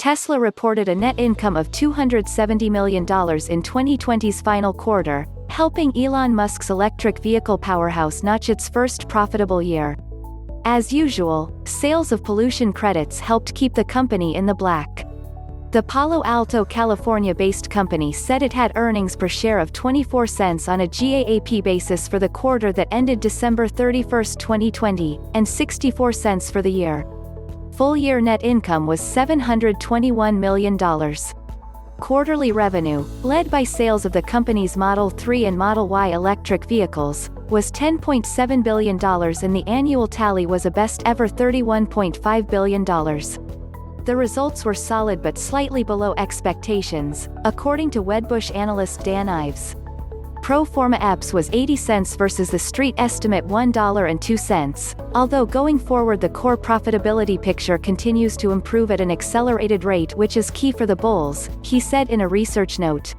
Tesla reported a net income of $270 million in 2020's final quarter, helping Elon Musk's electric vehicle powerhouse notch its first profitable year. As usual, sales of pollution credits helped keep the company in the black. The Palo Alto, California-based company said it had earnings per share of 24 cents on a GAAP basis for the quarter that ended December 31, 2020, and 64 cents for the year. Full-year net income was $721 million. Quarterly revenue, led by sales of the company's Model 3 and Model Y electric vehicles, was $10.7 billion and the annual tally was a best-ever $31.5 billion. The results were solid but slightly below expectations, according to Wedbush analyst Dan Ives. Pro forma EPS was 80 cents versus the street estimate $1.02, although going forward the core profitability picture continues to improve at an accelerated rate, which is key for the bulls, he said in a research note.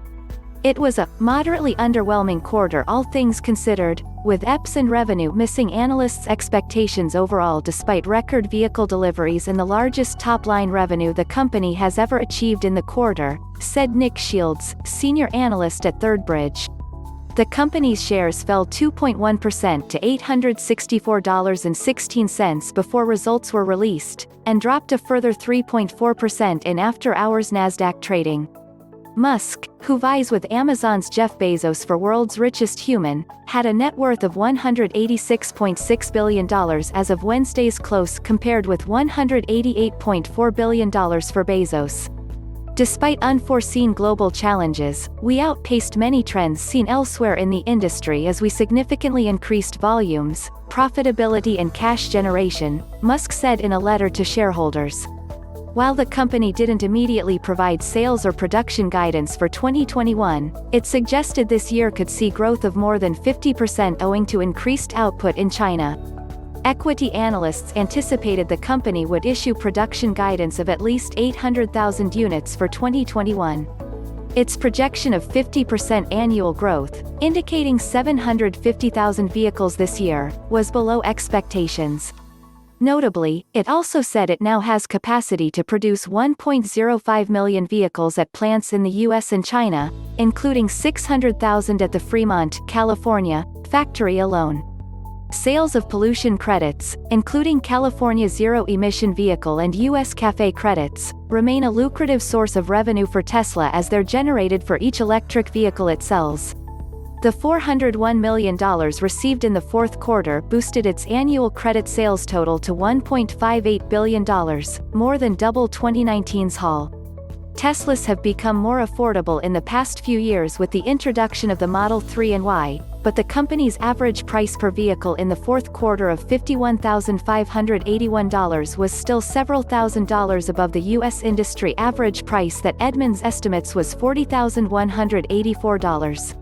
It was a moderately underwhelming quarter all things considered, with EPS and revenue missing analysts' expectations overall despite record vehicle deliveries and the largest top-line revenue the company has ever achieved in the quarter, said Nick Shields, senior analyst at Third Bridge. The company's shares fell 2.1% to $864.16 before results were released, and dropped a further 3.4% in after-hours Nasdaq trading. Musk, who vies with Amazon's Jeff Bezos for world's richest human, had a net worth of $186.6 billion as of Wednesday's close compared with $188.4 billion for Bezos. Despite unforeseen global challenges, we outpaced many trends seen elsewhere in the industry as we significantly increased volumes, profitability and cash generation, Musk said in a letter to shareholders. While the company didn't immediately provide sales or production guidance for 2021, it suggested this year could see growth of more than 50% owing to increased output in China. Equity analysts anticipated the company would issue production guidance of at least 800,000 units for 2021. Its projection of 50% annual growth, indicating 750,000 vehicles this year, was below expectations. Notably, it also said it now has capacity to produce 1.05 million vehicles at plants in the US and China, including 600,000 at the Fremont, California, factory alone. Sales of pollution credits, including California zero-emission vehicle and US CAFE credits, remain a lucrative source of revenue for Tesla as they're generated for each electric vehicle it sells. The $401 million received in the fourth quarter boosted its annual credit sales total to $1.58 billion, more than double 2019's haul. Teslas have become more affordable in the past few years with the introduction of the Model 3 and Y, but the company's average price per vehicle in the fourth quarter of $51,581 was still several $1,000s above the U.S. industry average price that Edmunds estimates was $40,184.